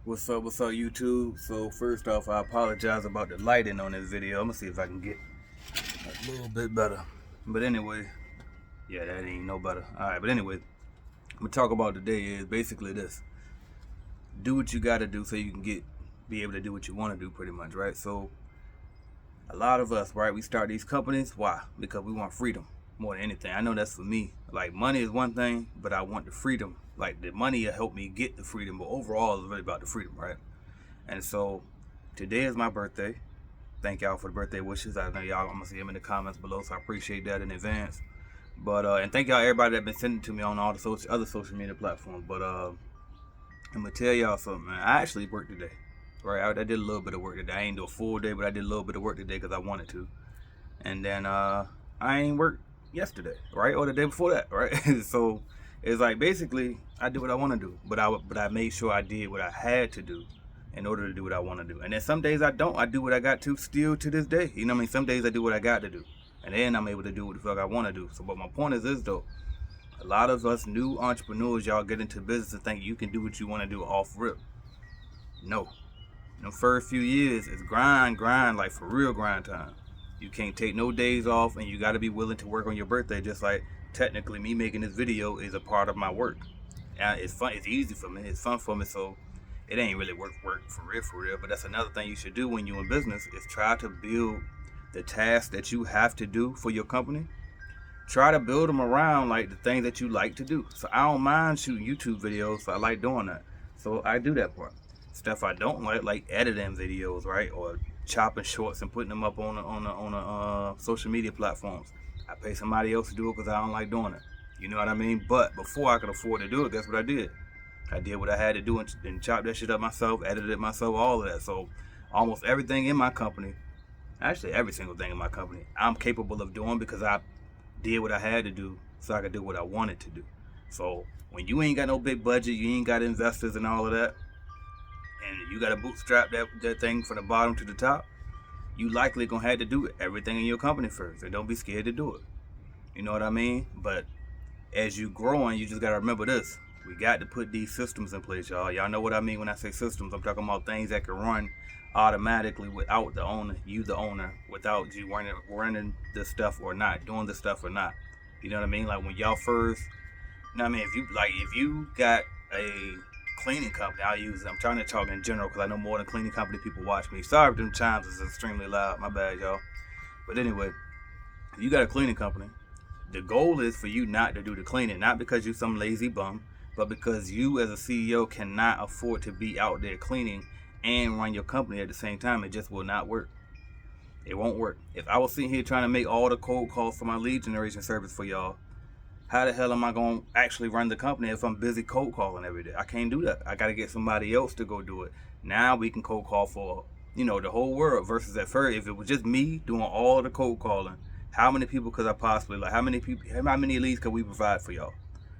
What's up, YouTube? So first off, I apologize about the lighting on this video. I'm gonna see if I can get a little bit better. But anyway, yeah, that ain't no better. Alright, but anyway, I'm gonna talk about today is basically this. Do what you gotta do so you can be able to do what you wanna do pretty much, right? So a lot of us, right, we start these companies, why? Because we want freedom more than anything. I know that's for me. Like, money is one thing, but I want the freedom. Like, the money will help me get the freedom, but overall it's really about the freedom, right? And so today is my birthday. Thank y'all for the birthday wishes. I know y'all, I'm gonna see them in the comments below, so I appreciate that in advance. But and thank y'all everybody that been sending to me on all the other social media platforms. But I'm gonna tell y'all something, man. I actually worked today, right? I did a little bit of work today. I ain't do a full day, but I did a little bit of work today because I wanted to. And then I ain't worked yesterday, right, or the day before that, right? So it's like basically I do what I want to do, but I made sure I did what I had to do in order to do what I want to do. And then some days I don't. I do what I got to still to this day. You know what I mean? Some days I do what I got to do, and then I'm able to do what the fuck I want to do. So, but my point is this though: a lot of us new entrepreneurs, y'all get into business and think you can do what you want to do off rip. No, in the first few years it's grind, like for real grind time. You can't take no days off, and you got to be willing to work on your birthday. Just like technically me making this video is a part of my work. And it's fun. It's easy for me. It's fun for me. So it ain't really work for real. But that's another thing you should do when you're in business is try to build the tasks that you have to do for your company. Try to build them around like the things that you like to do. So I don't mind shooting YouTube videos. So I like doing that. So I do that part. Stuff I don't like editing videos, right, or chopping shorts and putting them up on the social media platforms. I pay somebody else to do it because I don't like doing it. You know what I mean? But before I could afford to do it, guess what I did? I did what I had to do and chopped that shit up myself, edited it myself, all of that. So almost everything in my company, actually every single thing in my company, I'm capable of doing because I did what I had to do so I could do what I wanted to do. So when you ain't got no big budget, you ain't got investors and all of that, and you got to bootstrap that thing from the bottom to the top, you likely gonna have to do everything in your company first, and don't be scared to do it. You know what I mean? But as you growing, you just gotta remember this: we got to put these systems in place, y'all. Y'all know what I mean when I say systems. I'm talking about things that can run automatically without the owner, without you running the stuff or not, doing the stuff or not. You know what I mean? Like when y'all first, you know what I mean? If you got a cleaning company, I'm trying to talk in general because I know more than cleaning company people watch me. Sorry if them chimes is extremely loud. My bad, y'all. But anyway, if you got a cleaning company, the goal is for you not to do the cleaning, not because you're some lazy bum, but because you as a CEO cannot afford to be out there cleaning and run your company at the same time. It just will not work. It won't work. If I was sitting here trying to make all the cold calls for my lead generation service for y'all, how the hell am I going to actually run the company if I'm busy cold calling every day? I can't do that. I got to get somebody else to go do it. Now we can cold call for, the whole world versus at first, if it was just me doing all the cold calling, how many people could I possibly, how many leads could we provide for y'all?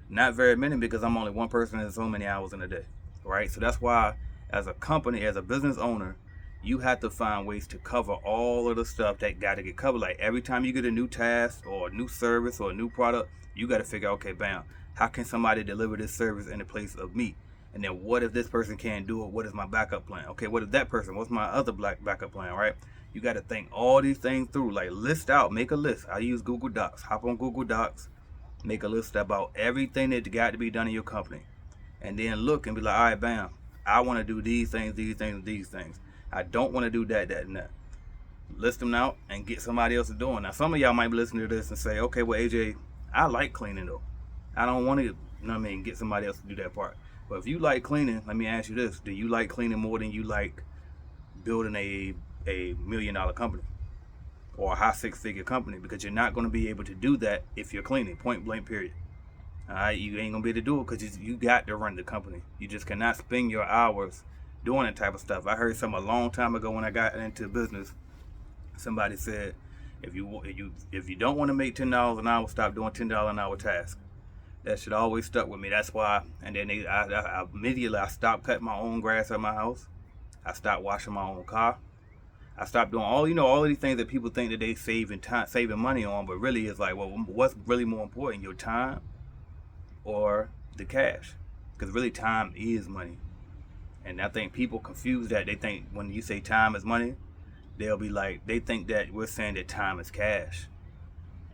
Not very many, because I'm only one person and so many hours in a day, right? So that's why as a company, as a business owner, you have to find ways to cover all of the stuff that got to get covered. Like every time you get a new task or a new service or a new product, you got to figure out, okay, bam, how can somebody deliver this service in the place of me? And then what if this person can't do it? What is my backup plan? Okay, what if that person, what's my other backup plan, right? You got to think all these things through, like list out, make a list. I use Google Docs. Hop on Google Docs, make a list about everything that got to be done in your company. And then look and be like, all right, bam, I want to do these things, these things, these things. I don't want to do that, and that. List them out and get somebody else to do it. Now, some of y'all might be listening to this and say, okay, well, AJ, I like cleaning though. I don't want to, get somebody else to do that part. But if you like cleaning, let me ask you this: do you like cleaning more than you like building a $1 million company or a high six-figure company? Because you're not going to be able to do that if you're cleaning. Point blank, period. All right, you ain't gonna be able to do it because you got to run the company. You just cannot spend your hours doing that type of stuff. I heard some a long time ago when I got into business. Somebody said, if you don't want to make $10 an hour, stop doing $10 an hour tasks. That shit always stuck with me. That's why. And then I immediately stopped cutting my own grass at my house. I stopped washing my own car. I stopped doing all of these things that people think that they saving money on, but really it's like, well, what's really more important, your time or the cash? Because really time is money. And I think people confuse that. They think when you say time is money, they'll be like, they think that we're saying that time is cash.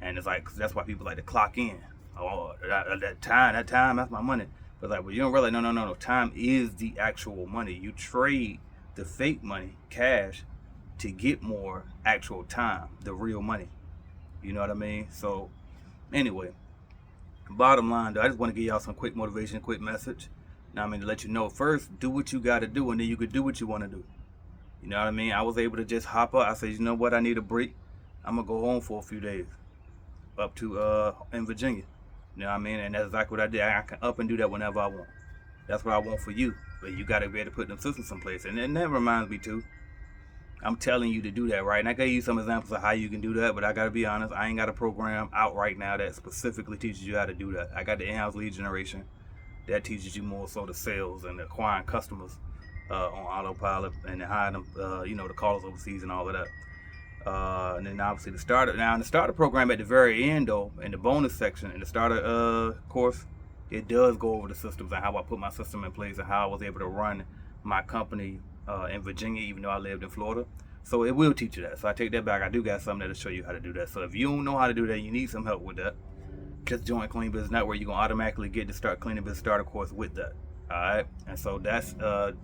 And it's like, that's why people like to clock in. Oh, that time, that's my money. But like, well, you don't realize, no. Time is the actual money. You trade the fake money, cash, to get more actual time, the real money. You know what I mean? So, anyway, bottom line, though, I just want to give y'all some quick motivation, quick message. Now, I mean, to let you know, first, do what you got to do, and then you could do what you want to do. You know what I mean? I was able to just hop up. I said, you know what? I need a break. I'm going to go home for a few days up to in Virginia. You know what I mean? And that's exactly what I did. I can up and do that whenever I want. That's what I want for you. But you got to be able to put them systems in place. And then that reminds me, too, I'm telling you to do that, right? And I gave you some examples of how you can do that, but I got to be honest, I ain't got a program out right now that specifically teaches you how to do that. I got the in-house lead generation that teaches you more so the sales and acquiring customers on autopilot and hiring them, the callers overseas and all of that. And then obviously the starter. Now in the starter program at the very end, though, in the bonus section, in the starter course, it does go over the systems and how I put my system in place and how I was able to run my company in Virginia, even though I lived in Florida. So it will teach you that. So I take that back. I do got something that'll show you how to do that. So if you don't know how to do that, you need some help with that, just join Clean Business Network. You're going to automatically get the Start Cleaning Business Starter course with that. All right. And so that's as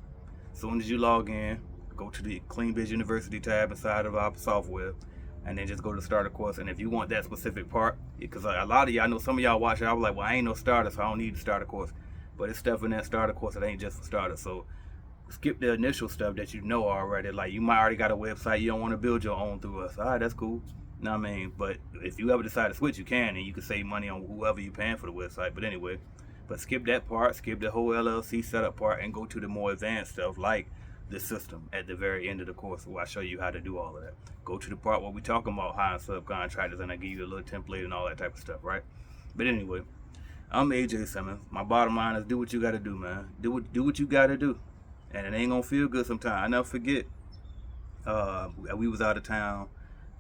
soon as you log in, go to the Clean Biz University tab inside of our software, and then just go to the starter course. And if you want that specific part, because a lot of y'all, I know some of y'all watch it, I was like, well, I ain't no starter, so I don't need the starter course. But it's stuff in that starter course that ain't just for starters. So skip the initial stuff that you know already. Like, you might already got a website, you don't want to build your own through us. All right, that's cool. You know what I mean? But if you ever decide to switch, you can, and you can save money on whoever you're paying for the website. But anyway, but skip that part, skip the whole LLC setup part, and go to the more advanced stuff like the system at the very end of the course, where I show you how to do all of that. Go to the part where we talking about hiring subcontractors, and I give you a little template and all that type of stuff, right? But anyway, I'm AJ Simmons. My bottom line is do what you got to do, man. Do what you got to do, and it ain't gonna feel good sometimes. I never forget. We was out of town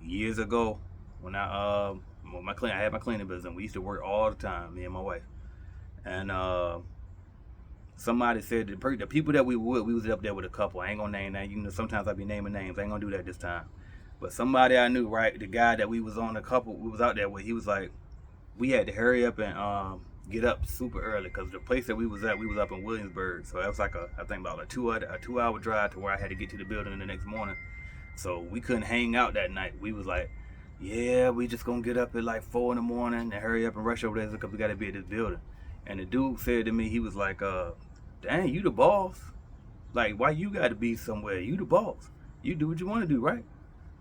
years ago when I had my cleaning business. We used to work all the time, me and my wife, and somebody said the people that we was up there with a couple. I ain't gonna name that. You know, sometimes I be naming names. I ain't gonna do that this time. But somebody I knew, right? The guy that we was on, the couple we was out there with, he was like, we had to hurry up and get up super early because the place that we was at, we was up in Williamsburg. So that was like I think about a 2 hour drive to where I had to get to the building the next morning. So we couldn't hang out that night. We was like, yeah, we just gonna get up at like 4 in the morning and hurry up and rush over there because we gotta be at this building. And the dude said to me, he was like, dang, you the boss? Like, why you gotta be somewhere? You the boss. You do what you wanna do, right?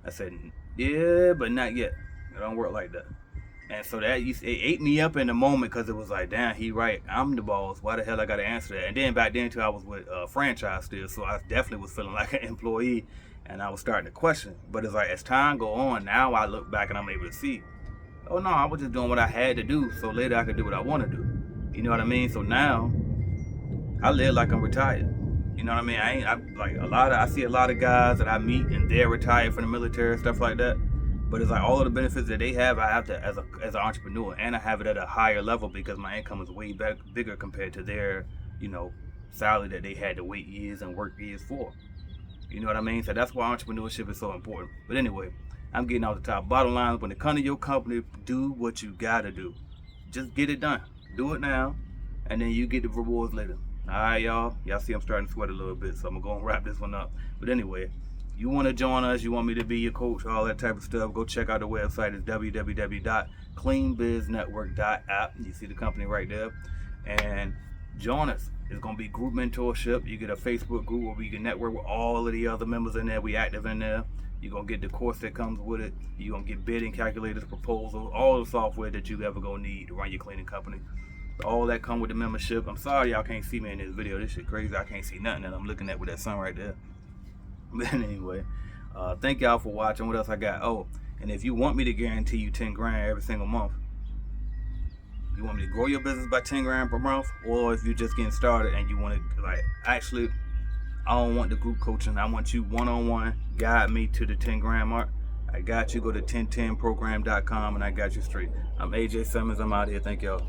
I said, yeah, but not yet. It don't work like that. And so that it ate me up in the moment because it was like, damn, he right. I'm the boss. Why the hell I gotta answer that? And then back then too, I was with franchise still, so I definitely was feeling like an employee, and I was starting to question. But it's like as time go on, now I look back and I'm able to see, oh no, I was just doing what I had to do, so later I could do what I want to do. You know what I mean? So now I live like I'm retired. You know what I mean? I see a lot of guys that I meet and they're retired from the military and stuff like that. But it's like all of the benefits that they have, I have to as an entrepreneur, and I have it at a higher level because my income is way bigger compared to their, salary that they had to wait years and work years for. You know what I mean? So that's why entrepreneurship is so important. But anyway, I'm getting off the top. Bottom line, when it comes to your company, do what you gotta do. Just get it done. Do it now, and then you get the rewards later. All right, y'all. Y'all see I'm starting to sweat a little bit, so I'm going to wrap this one up. But anyway, you want to join us, you want me to be your coach, all that type of stuff, go check out the website. It's www.cleanbiznetwork.app. You see the company right there. And join us. It's going to be group mentorship. You get a Facebook group where we can network with all of the other members in there. We active in there. You're going to get the course that comes with it. You're going to get bidding calculators, proposals, all the software that you ever going to need to run your cleaning company. All that come with the membership. I'm sorry y'all can't see me in this video. This shit crazy. I can't see nothing that I'm looking at with that sun right there. But anyway, thank y'all for watching. What else I got? Oh, and if you want me to guarantee you 10 grand every single month, you want me to grow your business by 10 grand per month, or if you're just getting started and you want to, actually, I don't want the group coaching. I want you one-on-one, guide me to the 10 grand mark. I got you. Go to 1010program.com and I got you straight. I'm AJ Simmons. I'm out here. Thank y'all.